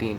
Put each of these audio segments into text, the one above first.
3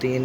3